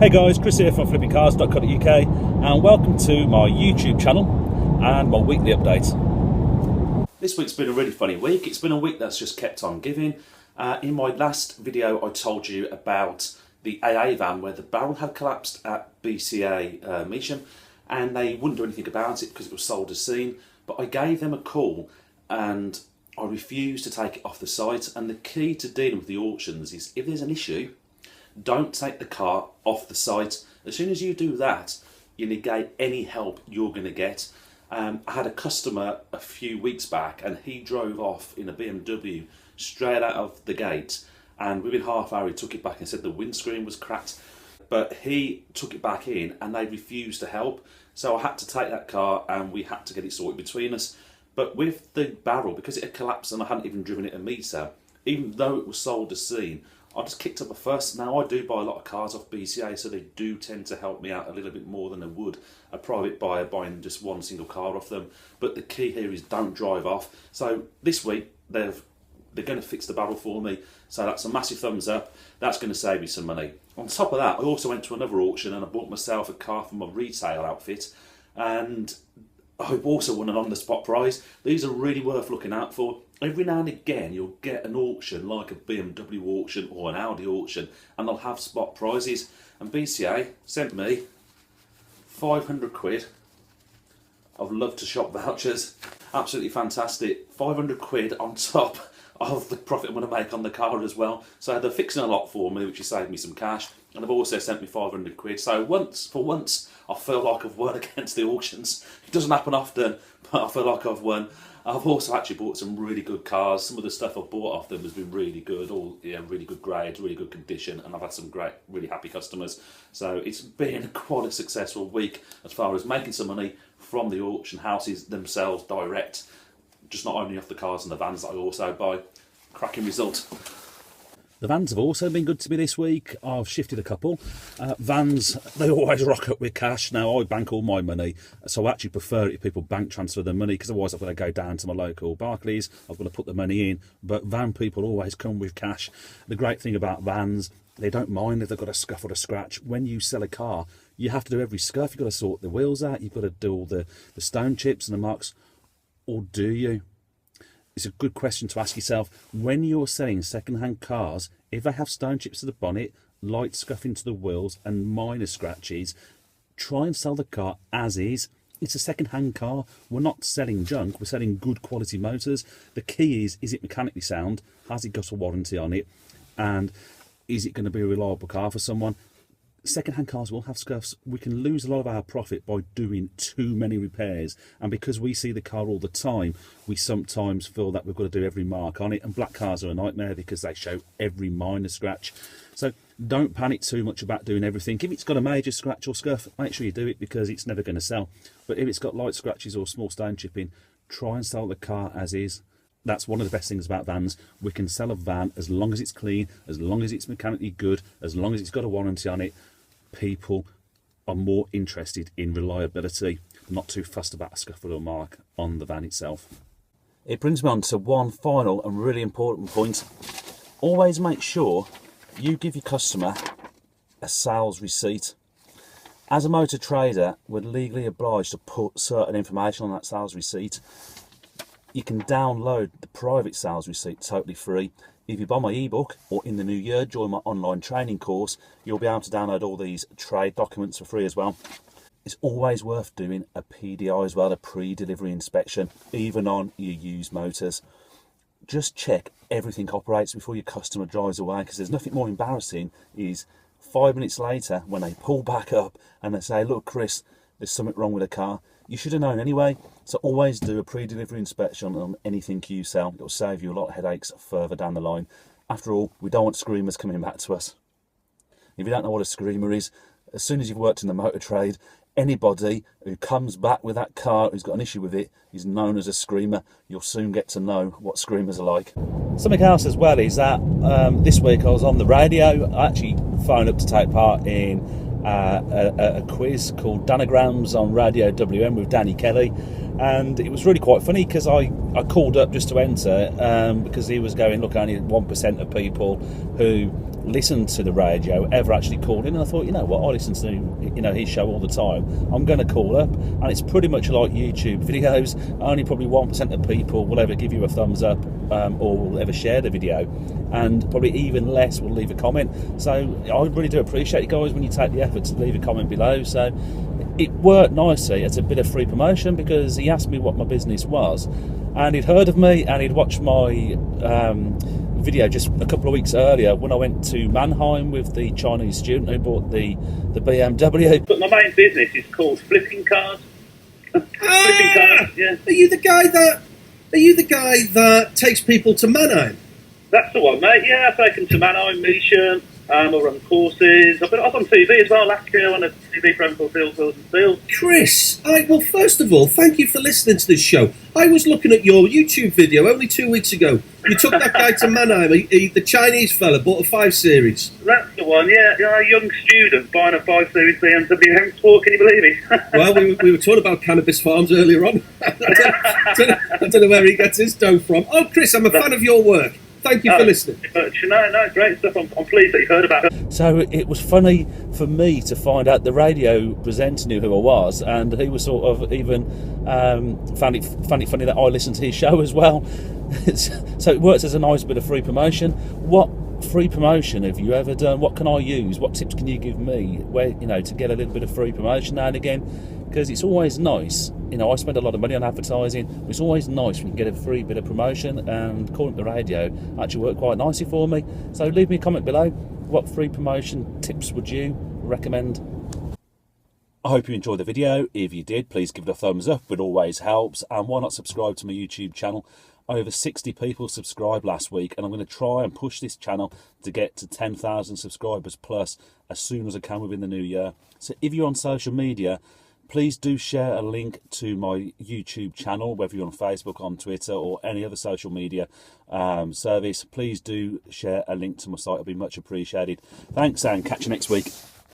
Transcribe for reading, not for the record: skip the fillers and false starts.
Hey guys, Chris here from flippingcars.co.uk and welcome to my YouTube channel and my weekly update. This week's been a really funny week. It's been a week that's just kept on giving. In my last video I told you about the AA van where the barrel had collapsed at BCA Measham and they wouldn't do anything about it because it was sold as seen, but I gave them a call and I refused to take it off the site. And the key to dealing with the auctions is if there's an issue, don't take the car off the site. As soon as you do that, you negate any help you're going to get. I had a customer a few weeks back and he drove off in a BMW straight out of the gate, and within half hour he took it back and said the windscreen was cracked. But he took it back in and they refused to help. So I had to take that car and we had to get it sorted between us. But with the barrel, because it had collapsed and I hadn't even driven it a metre, even though it was sold as seen, I just kicked up a fuss. Now I do buy a lot of cars off BCA, so they do tend to help me out a little bit more than they would a private buyer buying just one single car off them. But the key here is don't drive off. So this week they're going to fix the barrel for me, so that's a massive thumbs up. That's going to save me some money. On top of that, I also went to another auction and I bought myself a car for my retail outfit, and I've also won an on-the-spot prize. These are really worth looking out for. Every now and again you'll get an auction like a BMW auction or an Audi auction and they'll have spot prizes, and BCA sent me 500 quid of Love to Shop vouchers. Absolutely fantastic. 500 quid on top of the profit I'm going to make on the car as well. So they're fixing a lot for me, which has saved me some cash, and they've also sent me 500 quid. So for once I feel like I've won against the auctions. It doesn't happen often, but I feel like I've won. I've also actually bought some really good cars. Some of the stuff I've bought off them has been really good, all really good grades, really good condition, and I've had some great, really happy customers. So it's been quite a successful week as far as making some money from the auction houses themselves direct, just not only off the cars and the vans that I also buy. Cracking result. The vans have also been good to me this week. I've shifted a couple. Vans, they always rock up with cash. Now, I bank all my money, so I actually prefer it if people bank transfer their money, because otherwise I've got to go down to my local Barclays, I've got to put the money in. But van people always come with cash. The great thing about vans, they don't mind if they've got a scuff or a scratch. When you sell a car, you have to do every scuff. You've got to sort the wheels out, you've got to do all the stone chips and the marks. Or do you? It's a good question to ask yourself. When you're selling second-hand cars, if they have stone chips to the bonnet, light scuffing to the wheels and minor scratches, try and sell the car as is. It's a second-hand car. We're not selling junk, we're selling good quality motors. The key is it mechanically sound? Has it got a warranty on it? And is it going to be a reliable car for someone? Second-hand cars will have scuffs. We can lose a lot of our profit by doing too many repairs, and because we see the car all the time, we sometimes feel that we've got to do every mark on it, and black cars are a nightmare because they show every minor scratch. So don't panic too much about doing everything. If it's got a major scratch or scuff, make sure you do it, because it's never going to sell. But if it's got light scratches or small stone chipping, try and sell the car as is. That's one of the best things about vans. We can sell a van as long as it's clean, as long as it's mechanically good, as long as it's got a warranty on it. People are more interested in reliability, not too fussed about a scuff or a mark on the van itself. It brings me on to one final and really important point. Always make sure you give your customer a sales receipt. As a motor trader, we're legally obliged to put certain information on that sales receipt. You can download the private sales receipt totally free. If you buy my ebook, or in the new year join my online training course, you'll be able to download all these trade documents for free as well. It's always worth doing a PDI as well, a pre-delivery inspection, even on your used motors. Just check everything operates before your customer drives away, because there's nothing more embarrassing is 5 minutes later when they pull back up and they say, look Chris, there's something wrong with the car. You should have known anyway. So always do a pre-delivery inspection on anything you sell. It'll save you a lot of headaches further down the line. After all, we don't want screamers coming back to us. If you don't know what a screamer is, as soon as you've worked in the motor trade, anybody who comes back with that car who's got an issue with it is known as a screamer. You'll soon get to know what screamers are like. Something else as well is that this week I was on the radio. I actually phoned up to take part in a quiz called Danograms on Radio WM with Danny Kelly, and it was really quite funny because I called up just to enter because he was going, look, only 1% of people who listened to the radio ever actually called in. And I thought, you know what, I listen to his show all the time. I'm going to call up, and it's pretty much like YouTube videos. Only probably 1% of people will ever give you a thumbs up or will ever share the video, and probably even less will leave a comment. So I really do appreciate you guys when you take the effort to leave a comment below. So it worked nicely as a bit of free promotion, because he asked me what my business was, and he'd heard of me, and he'd watched my video just a couple of weeks earlier when I went to Mannheim with the Chinese student who bought the BMW. But my main business is called flipping cars. Flipping cars, yeah. Are you the guy that takes people to Mannheim? That's the one, mate. Yeah, I've taken to Mannheim, Mission. I run courses. I was on TV as well last year on a TV program called Field and Field. Chris, well, first of all, thank you for listening to this show. I was looking at your YouTube video only 2 weeks ago. You took that guy to Mannheim, the Chinese fella, bought a 5 Series. That's the one, yeah. A young student buying a 5 Series BMW M Sport, can you believe it? Well, we were talking about cannabis farms earlier on. I don't know where he gets his dough from. Oh, Chris, I'm a fan of your work. Thank you for listening. No, great stuff. I'm pleased that you've heard about it. So it was funny for me to find out the radio presenter knew who I was, and he was sort of even found it funny that I listened to his show as well. So it works as a nice bit of free promotion. What free promotion have you ever done? What can I use? What tips can you give me to get a little bit of free promotion now and again? Because it's always nice. I spend a lot of money on advertising, but it's always nice when you get a free bit of promotion, and calling the radio actually worked quite nicely for me. So leave me a comment below. What free promotion tips would you recommend? I hope you enjoyed the video. If you did, please give it a thumbs up. It always helps. And why not subscribe to my YouTube channel? Over 60 people subscribed last week, and I'm going to try and push this channel to get to 10,000 subscribers plus as soon as I can within the new year. So if you're on social media, please do share a link to my YouTube channel, whether you're on Facebook, on Twitter, or any other social media service. Please do share a link to my site. It'll be much appreciated. Thanks, and catch you next week.